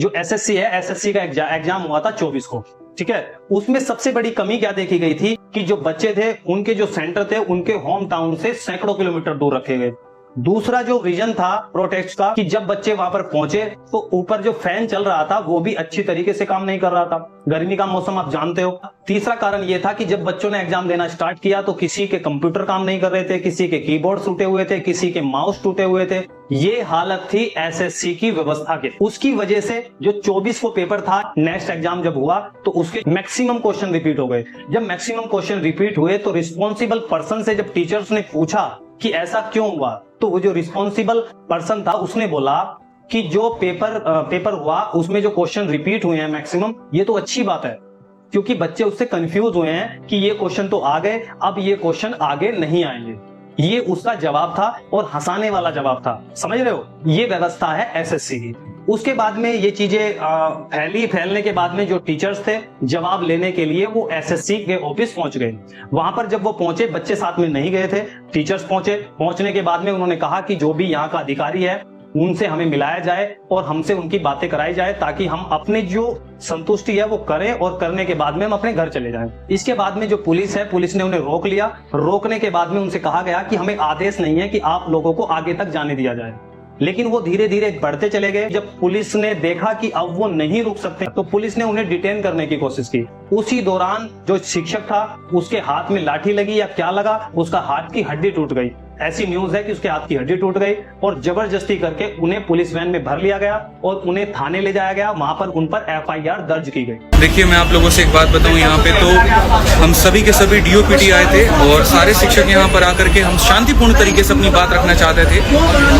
जो एसएससी है, एसएससी का एग्जाम हुआ था 24 को, ठीक है। उसमें सबसे बड़ी कमी क्या देखी गई थी कि जो बच्चे थे उनके जो सेंटर थे उनके होम टाउन से सैकड़ों किलोमीटर दूर रखे गए। दूसरा जो रीजन था प्रोटेस्ट का कि जब बच्चे वहां पर पहुंचे तो ऊपर जो फैन चल रहा था वो भी अच्छी तरीके से काम नहीं कर रहा था, गर्मी का मौसम आप जानते हो। तीसरा कारण ये था कि जब बच्चों ने एग्जाम देना स्टार्ट किया तो किसी के कंप्यूटर काम नहीं कर रहे थे, किसी के कीबोर्ड टूटे हुए थे, किसी के माउस टूटे हुए थे। ये हालत थी एसएससी की व्यवस्था के। उसकी वजह से जो 24 को पेपर था, नेक्स्ट एग्जाम जब हुआ तो उसके मैक्सिमम क्वेश्चन रिपीट हो गए। जब मैक्सिमम क्वेश्चन रिपीट हुए तो रिस्पॉन्सिबल पर्सन से जब टीचर्स ने पूछा कि ऐसा क्यों हुआ, तो वो जो रिस्पॉन्सिबल पर्सन था उसने बोला कि जो पेपर हुआ उसमें जो क्वेश्चन रिपीट हुए हैं मैक्सिमम, ये तो अच्छी बात है क्योंकि बच्चे उससे कंफ्यूज हुए हैं कि ये क्वेश्चन तो आ गए, अब ये क्वेश्चन आगे नहीं आएंगे। ये उसका जवाब था और हंसाने वाला जवाब था, समझ रहे हो। ये व्यवस्था है एसएससी की। उसके बाद में ये चीजें फैलने के बाद में जो टीचर्स थे जवाब लेने के लिए वो एसएससी के ऑफिस पहुंच गए। वहां पर जब वो पहुंचे, बच्चे साथ में नहीं गए थे, टीचर्स पहुंचे। पहुंचने के बाद में उन्होंने कहा कि जो भी यहाँ का अधिकारी है उनसे हमें मिलाया जाए और हमसे उनकी बातें कराई जाए ताकि हम अपने जो संतुष्टि है वो करें और करने के बाद में हम अपने घर चले जाएं। इसके बाद में जो पुलिस है, पुलिस ने उन्हें रोक लिया। रोकने के बाद में उनसे कहा गया कि हमें आदेश नहीं है कि आप लोगों को आगे तक जाने दिया जाए, लेकिन वो धीरे धीरे बढ़ते चले गए। जब पुलिस ने देखा कि अब वो नहीं रुक सकते तो पुलिस ने उन्हें डिटेन करने की कोशिश की। उसी दौरान जो शिक्षक था उसके हाथ में लाठी लगी या क्या लगा, उसका हाथ की हड्डी टूट गई। ऐसी न्यूज है कि उसके हाथ की हड्डी टूट गई और जबरदस्ती करके उन्हें पुलिस वैन में भर लिया गया और उन्हें थाने ले जाया गया। वहां पर उन पर एफआईआर दर्ज की गई। देखिए, मैं आप लोगों से एक बात बताऊं, यहाँ पे तो हम सभी के सभी डीओपीटी आए थे और सारे शिक्षक यहाँ पर आकर के हम शांतिपूर्ण तरीके से अपनी बात रखना चाहते थे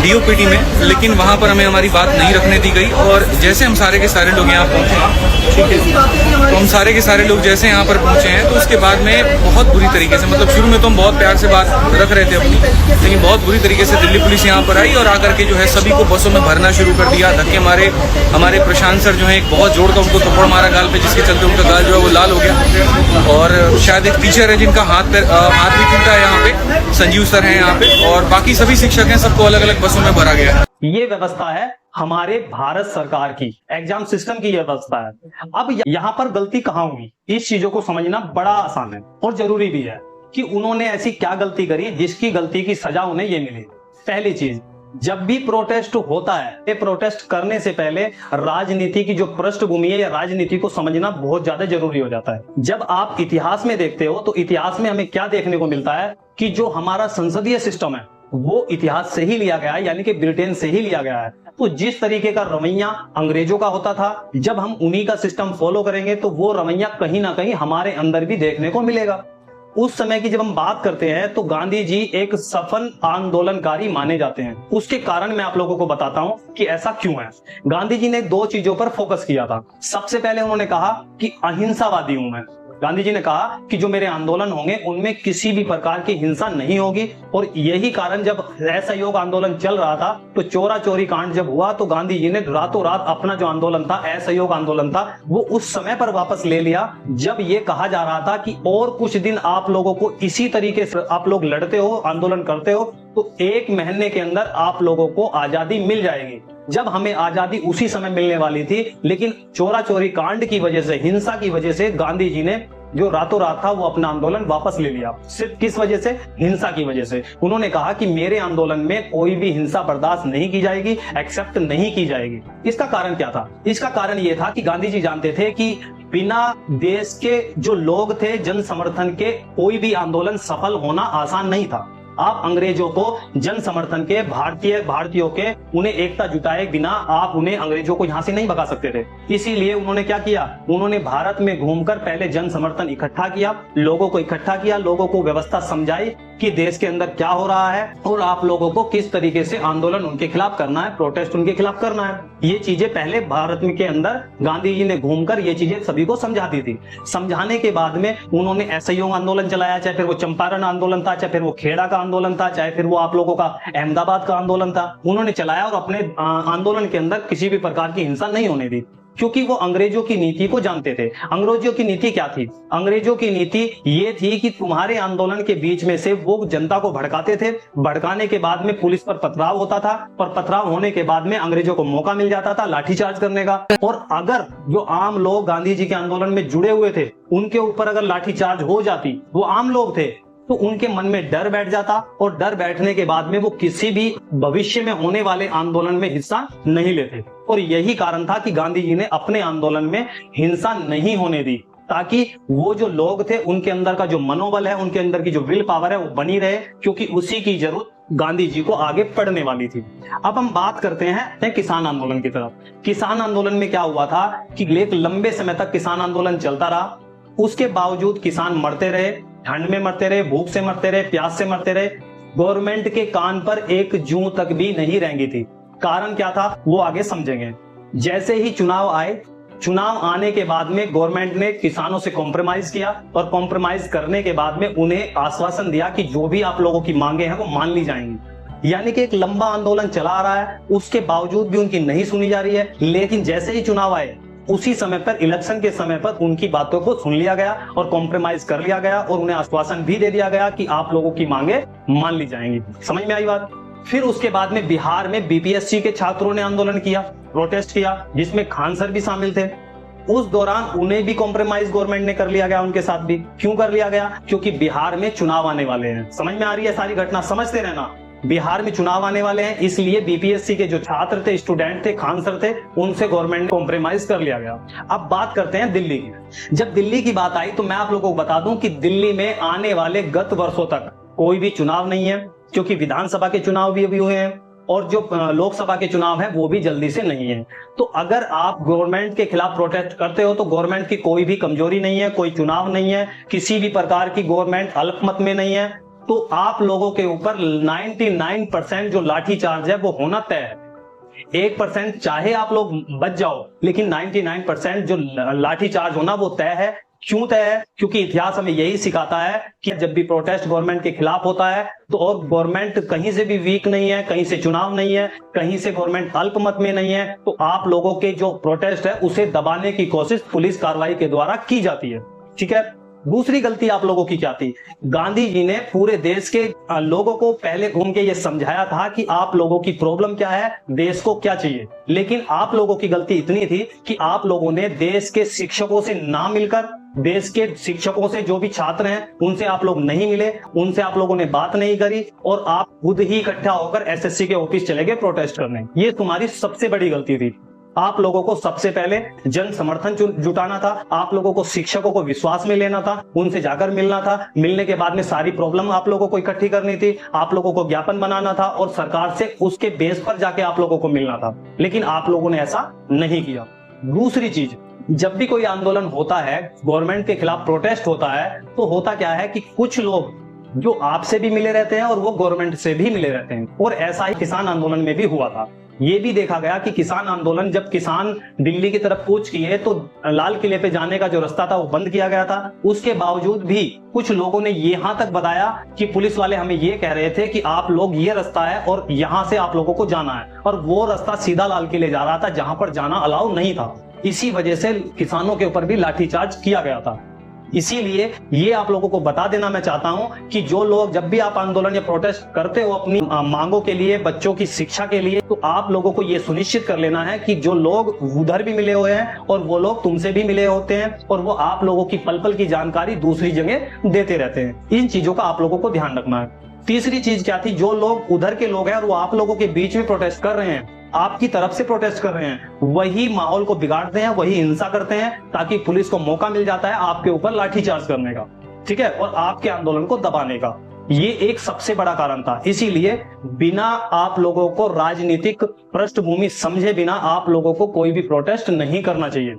डीओपीटी में, लेकिन वहाँ पर हमें हमारी बात नहीं रखने दी गई। और जैसे हम सारे के सारे लोग यहाँ पहुंचे, ठीक है, तो हम सारे के सारे लोग जैसे यहाँ पर पहुंचे हैं तो उसके बाद में बहुत बुरी तरीके से, मतलब शुरू में तो हम बहुत प्यार से बात रख रहे थे अपनी, लेकिन बहुत बुरी तरीके से दिल्ली पुलिस यहाँ पर आई और आकर के जो है सभी को बसों में भरना शुरू कर दिया। धक्के मारे। हमारे प्रशांत सर जो है एक बहुत जोर का उनको थप्पड़ मारा गाल पे, जिसके चलते उनका गाल जो है वो लाल हो गया। और शायद एक टीचर है जिनका हाथ भी टूटा है यहाँ पे, संजीव सर है यहाँ पे, और बाकी सभी शिक्षक हैं, सबको अलग अलग बसों में भरा गया। ये व्यवस्था है हमारे भारत सरकार की, एग्जाम सिस्टम की व्यवस्था है। अब यहाँ पर गलती कहाँ हुई, इस चीजों को समझना बड़ा आसान है और जरूरी भी है कि उन्होंने ऐसी क्या गलती करी जिसकी गलती की सजा उन्हें ये मिली। पहली चीज, जब भी प्रोटेस्ट होता है, प्रोटेस्ट करने से पहले राजनीति की जो पृष्ठभूमि है या राजनीति को समझना बहुत ज्यादा जरूरी हो जाता है। जब आप इतिहास में देखते हो तो इतिहास में हमें क्या देखने को मिलता है कि जो हमारा संसदीय सिस्टम है वो इतिहास से ही लिया गया है, यानी कि ब्रिटेन से ही लिया गया है। तो जिस तरीके का रवैया अंग्रेजों का होता था, जब हम उन्हीं का सिस्टम फॉलो करेंगे तो वो रवैया कहीं ना कहीं हमारे अंदर भी देखने को मिलेगा। उस समय की जब हम बात करते हैं तो गांधी जी एक सफल आंदोलनकारी माने जाते हैं। उसके कारण मैं आप लोगों को बताता हूं कि ऐसा क्यों है। गांधी जी ने दो चीजों पर फोकस किया था। सबसे पहले उन्होंने कहा कि अहिंसावादी हूं मैं। गांधी जी ने कहा कि जो मेरे आंदोलन होंगे उनमें किसी भी प्रकार की हिंसा नहीं होगी। और यही कारण, जब असहयोग आंदोलन चल रहा था तो चोरा चोरी कांड जब हुआ तो गांधी जी ने रातों रात अपना जो आंदोलन था, असहयोग आंदोलन था, वो उस समय पर वापस ले लिया जब ये कहा जा रहा था कि और कुछ दिन आप लोगों को इसी तरीके से आप लोग लड़ते हो, आंदोलन करते हो तो 1 महीने के अंदर आप लोगों को आजादी मिल जाएगी। जब हमें आजादी उसी समय मिलने वाली थी, लेकिन चोरा चोरी कांड की वजह से, हिंसा की वजह से गांधी जी ने जो रातों रात था वो अपना आंदोलन वापस ले लिया। सिर्फ किस वजह से? हिंसा की वजह से। उन्होंने कहा कि मेरे आंदोलन में कोई भी हिंसा बर्दाश्त नहीं की जाएगी, एक्सेप्ट नहीं की जाएगी। इसका कारण क्या था? इसका कारण यह था कि गांधी जी जानते थे कि बिना देश के जो लोग थे, जन समर्थन के, कोई भी आंदोलन सफल होना आसान नहीं था। आप अंग्रेजों को जन समर्थन के, भारतीयों के, उन्हें एकता जुटाए बिना आप उन्हें, अंग्रेजों को यहां से नहीं भगा सकते थे। इसीलिए उन्होंने क्या किया? उन्होंने भारत में घूमकर पहले जन समर्थन इकट्ठा किया, लोगों को इकट्ठा किया, लोगों को व्यवस्था समझाई कि देश के अंदर क्या हो रहा है और आप लोगों को किस तरीके से आंदोलन उनके खिलाफ करना है, प्रोटेस्ट उनके खिलाफ करना है। ये चीजें पहले भारत के अंदर गांधी जी ने घूमकर ये चीजें सभी को समझा दी थी। समझाने के बाद में उन्होंने असहयोग आंदोलन चलाया, चाहे फिर वो चंपारण आंदोलन था, चाहे फिर वो खेड़ा का आंदोलन था, चाहे फिर वो आप लोगों का अहमदाबाद का आंदोलन था, उन्होंने चलाया और अपने आंदोलन के अंदर किसी भी प्रकार की हिंसा नहीं होने दी। क्योंकि वो अंग्रेजों की नीति को जानते थे। अंग्रेजों की नीति क्या थी? अंग्रेजों की नीति ये थी कि तुम्हारे आंदोलन के बीच में से वो जनता को भड़काते थे, भड़काने के बाद में पुलिस पर पथराव होता था, और पथराव होने के बाद में अंग्रेजों को मौका मिल जाता था लाठीचार्ज करने का। और अगर जो आम लोग गांधी जी के आंदोलन में जुड़े हुए थे उनके ऊपर अगर लाठीचार्ज हो जाती, वो आम लोग थे, तो उनके मन में डर बैठ जाता, और डर बैठने के बाद में वो किसी भी भविष्य में होने वाले आंदोलन में हिस्सा नहीं लेते। और यही कारण था कि गांधी जी ने अपने आंदोलन में हिंसा नहीं होने दी, ताकि वो जो लोग थे उनके अंदर का जो मनोबल है, उनके अंदर की जो विल पावर है वो बनी रहे, क्योंकि उसी की जरूरत गांधी जी को आगे पढ़ने वाली थी। अब हम बात करते हैं किसान आंदोलन की तरफ। किसान आंदोलन में क्या हुआ था कि एक लंबे समय तक किसान आंदोलन चलता रहा, उसके बावजूद किसान मरते रहे, ठंड में मरते रहे, भूख से मरते रहे, प्यास से मरते रहे। गवर्नमेंट के कान पर एक जूं तक भी नहीं रेंगी थी। कारण क्या था वो आगे समझेंगे। जैसे ही चुनाव आए, चुनाव आने के बाद में गवर्नमेंट ने किसानों से कॉम्प्रोमाइज किया, और कॉम्प्रोमाइज करने के बाद में उन्हें आश्वासन दिया कि जो भी आप लोगों की मांगे हैं वो मान ली जाएंगी। यानी कि एक लंबा आंदोलन चला आ रहा है, उसके बावजूद भी उनकी नहीं सुनी जा रही है। लेकिन जैसे ही चुनाव आए, उसी समय पर, इलेक्शन के समय पर, उनकी बातों को सुन लिया गया और कॉम्प्रोमाइज कर लिया गया, और उन्हें आश्वासन भी दे दिया गया कि आप लोगों की मांगे मान ली जाएंगी। समझ में आई बात? फिर उसके बाद में बिहार में बीपीएससी के छात्रों ने आंदोलन किया, प्रोटेस्ट किया, जिसमें खान सर भी शामिल थे। उस दौरान उन्हें भी कॉम्प्रोमाइज गवर्नमेंट ने कर लिया गया, उनके साथ भी। क्यों कर लिया गया? क्योंकि बिहार में चुनाव आने वाले हैं। समझ में आ रही है सारी घटना? समझते रहना, बिहार में चुनाव आने वाले हैं, इसलिए बीपीएससी के जो छात्र थे, स्टूडेंट थे, खान सर थे, उनसे गवर्नमेंट ने कॉम्प्रोमाइज कर लिया गया। अब बात करते हैं दिल्ली की। जब दिल्ली की बात आई तो मैं आप लोगों को बता दूं कि दिल्ली में आने वाले गत वर्षों तक कोई भी चुनाव नहीं है, क्योंकि विधानसभा के चुनाव भी अभी हुए हैं, और जो लोकसभा के चुनाव है वो भी जल्दी से नहीं है। तो अगर आप गवर्नमेंट के खिलाफ प्रोटेस्ट करते हो तो गवर्नमेंट की कोई भी कमजोरी नहीं है, कोई चुनाव नहीं है, किसी भी प्रकार की गवर्नमेंट अल्पमत में नहीं है, तो आप लोगों के ऊपर 99% जो लाठी चार्ज है वो होना तय है। 1% चाहे आप लोग बच जाओ, लेकिन 99% जो लाठी चार्ज होना वो तय है। क्यों तय है? क्योंकि इतिहास हमें यही सिखाता है कि जब भी प्रोटेस्ट गवर्नमेंट के खिलाफ होता है तो, और गवर्नमेंट कहीं से भी वीक नहीं है, कहीं से चुनाव नहीं है, कहीं से गवर्नमेंट अल्पमत में नहीं है, तो आप लोगों के जो प्रोटेस्ट है उसे दबाने की कोशिश पुलिस कार्रवाई के द्वारा की जाती है। ठीक है। दूसरी गलती आप लोगों की क्या थी? गांधी जी ने पूरे देश के लोगों को पहले घूम के ये समझाया था कि आप लोगों की प्रॉब्लम क्या है, देश को क्या चाहिए। लेकिन आप लोगों की गलती इतनी थी कि आप लोगों ने देश के शिक्षकों से ना मिलकर, देश के शिक्षकों से, जो भी छात्र हैं उनसे आप लोग नहीं मिले, उनसे आप लोगों ने बात नहीं करी, और आप खुद ही इकट्ठा होकर एसएससी के ऑफिस चले गए प्रोटेस्ट करने। ये तुम्हारी सबसे बड़ी गलती थी। आप लोगों को सबसे पहले जन समर्थन जुटाना था, आप लोगों को शिक्षकों को विश्वास में लेना था, उनसे जाकर मिलना था, मिलने के बाद में सारी प्रॉब्लम आप लोगों को इकट्ठी करनी थी, आप लोगों को ज्ञापन बनाना था, और सरकार से उसके बेस पर जाके आप लोगों को मिलना था। लेकिन आप लोगों ने ऐसा नहीं किया। दूसरी चीज, जब भी कोई आंदोलन होता है, गवर्नमेंट के खिलाफ प्रोटेस्ट होता है, तो होता क्या है कि कुछ लोग जो आपसे भी मिले रहते हैं और वो गवर्नमेंट से भी मिले रहते हैं। और ऐसा ही किसान आंदोलन में भी हुआ था। ये भी देखा गया कि किसान आंदोलन, जब किसान दिल्ली की तरफ कूच किए तो लाल किले पे जाने का जो रास्ता था वो बंद किया गया था। उसके बावजूद भी कुछ लोगों ने यहाँ तक बताया कि पुलिस वाले हमें ये कह रहे थे कि आप लोग, ये रास्ता है और यहाँ से आप लोगों को जाना है, और वो रास्ता सीधा लाल किले जा रहा था, जहां पर जाना अलाउ नहीं था। इसी वजह से किसानों के ऊपर भी लाठीचार्ज किया गया था। इसीलिए ये आप लोगों को बता देना मैं चाहता हूं कि जो लोग, जब भी आप आंदोलन या प्रोटेस्ट करते हो अपनी मांगों के लिए, बच्चों की शिक्षा के लिए, तो आप लोगों को ये सुनिश्चित कर लेना है कि जो लोग उधर भी मिले हुए हैं और वो लोग तुमसे भी मिले होते हैं, और वो आप लोगों की पल पल की जानकारी दूसरी जगह देते रहते हैं। इन चीजों का आप लोगों को ध्यान रखना है। तीसरी चीज क्या थी? जो लोग उधर के लोग हैं और वो आप लोगों के बीच में प्रोटेस्ट कर रहे हैं, आपकी तरफ से प्रोटेस्ट कर रहे हैं, वही माहौल को बिगाड़ते हैं, वही हिंसा करते हैं, ताकि पुलिस को मौका मिल जाता है आपके ऊपर लाठीचार्ज करने का। ठीक है। और आपके आंदोलन को दबाने का। ये एक सबसे बड़ा कारण था। इसीलिए बिना आप लोगों को राजनीतिक पृष्ठभूमि समझे बिना आप लोगों को कोई भी प्रोटेस्ट नहीं करना चाहिए।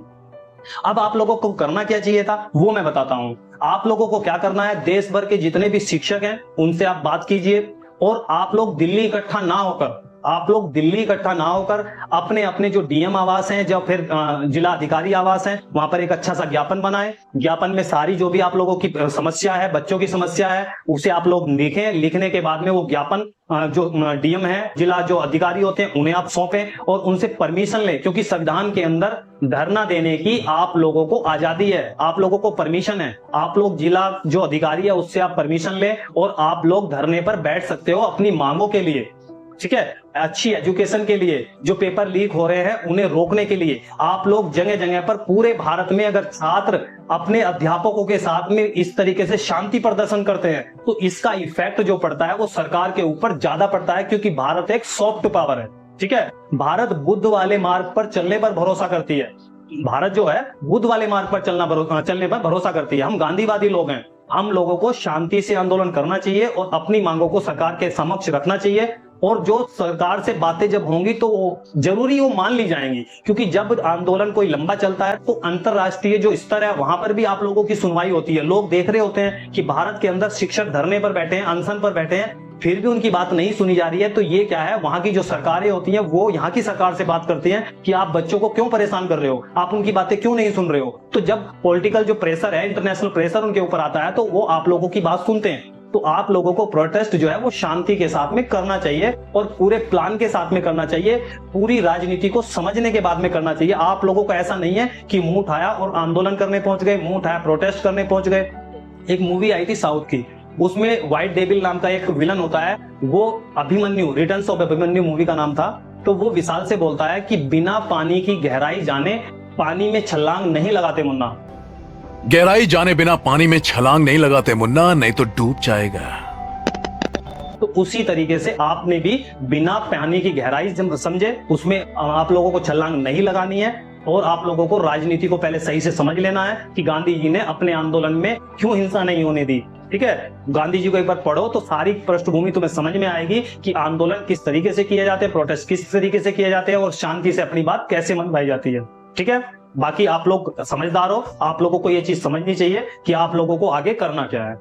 अब आप लोगों को करना क्या चाहिए था वो मैं बताता हूं। आप लोगों को क्या करना है, देश भर के जितने भी शिक्षक हैं उनसे आप बात कीजिए, और आप लोग दिल्ली इकट्ठा ना होकर आप लोग दिल्ली इकट्ठा ना होकर अपने अपने जो डीएम आवास हैं, जो फिर जिला अधिकारी आवास हैं, वहां पर एक अच्छा सा ज्ञापन बनाएं। ज्ञापन में सारी जो भी आप लोगों की समस्या है, बच्चों की समस्या है, उसे आप लोग लिखें। लिखने के बाद में वो ज्ञापन जो डीएम है, जिला जो अधिकारी होते हैं, उन्हें आप सौंपें और उनसे परमिशन लें, क्योंकि संविधान के अंदर धरना देने की आप लोगों को आजादी है, आप लोगों को परमिशन है। आप लोग जिला जो अधिकारी है उससे आप परमिशन लें और आप लोग धरने पर बैठ सकते हो अपनी मांगों के लिए, ठीक है, अच्छी एजुकेशन के लिए। जो पेपर लीक हो रहे हैं उन्हें रोकने के लिए आप लोग जगह जगह पर पूरे भारत में अगर छात्र अपने अध्यापकों के साथ में इस तरीके से शांति प्रदर्शन करते हैं तो इसका इफेक्ट जो पड़ता है वो सरकार के ऊपर ज्यादा पड़ता है, क्योंकि भारत एक सॉफ्ट पावर है, ठीक है। भारत बुद्ध वाले मार्ग पर चलने पर भरोसा करती है। भारत जो है बुद्ध वाले मार्ग पर चलने पर भरोसा करती है। हम गांधीवादी लोग हैं। हम लोगों को शांति से आंदोलन करना चाहिए और अपनी मांगों को सरकार के समक्ष रखना चाहिए, और जो सरकार से बातें जब होंगी तो वो जरूरी वो मान ली जाएंगी, क्योंकि जब आंदोलन कोई लंबा चलता है तो अंतरराष्ट्रीय जो स्तर है वहां पर भी आप लोगों की सुनवाई होती है। लोग देख रहे होते हैं कि भारत के अंदर शिक्षक धरने पर बैठे हैं, अनशन पर बैठे हैं, फिर भी उनकी बात नहीं सुनी जा रही है। तो ये क्या है, वहां की जो सरकारें होती हैं वो यहाँ की सरकार से बात करती हैं कि आप बच्चों को क्यों परेशान कर रहे हो, आप उनकी बातें क्यों नहीं सुन रहे हो। तो जब पॉलिटिकल जो प्रेशर है, इंटरनेशनल प्रेशर उनके ऊपर आता है तो वो आप लोगों की बात सुनते हैं। तो आप लोगों को प्रोटेस्ट जो है वो शांति के साथ में करना चाहिए और पूरे प्लान के साथ में करना चाहिए, पूरी राजनीति को समझने के बाद में करना चाहिए। आप लोगों का ऐसा नहीं है कि मुंह उठाया और आंदोलन करने पहुंच गए, मुंह उठाया प्रोटेस्ट करने पहुंच गए। एक मूवी आई थी साउथ की, उसमें व्हाइट डेविल नाम का एक विलन होता है, वो Abhimanyu, returns of Abhimanyu movie का नाम था। तो वो विशाल से बोलता है कि बिना पानी की गहराई जाने पानी में छलांग नहीं लगाते मुन्ना। गहराई जाने बिना पानी में छलांग नहीं लगाते मुन्ना, नहीं तो डूब जाएगा। तो उसी तरीके से आपने भी बिना पानी की गहराई समझे उसमें आप लोगों को छलांग नहीं लगानी है, और आप लोगों को राजनीति को पहले सही से समझ लेना है कि गांधी जी ने अपने आंदोलन में क्यों हिंसा नहीं होने दी, ठीक है। गांधी जी को एक बार पढ़ो तो सारी पृष्ठभूमि तुम्हें समझ में आएगी कि आंदोलन किस तरीके से किए जाते हैं, प्रोटेस्ट किस तरीके से किए जाते हैं और शांति से अपनी बात कैसे मनवाई जाती है, ठीक है। बाकी आप लोग समझदार हो, आप लोगों को ये चीज समझनी चाहिए कि आप लोगों को आगे करना क्या है।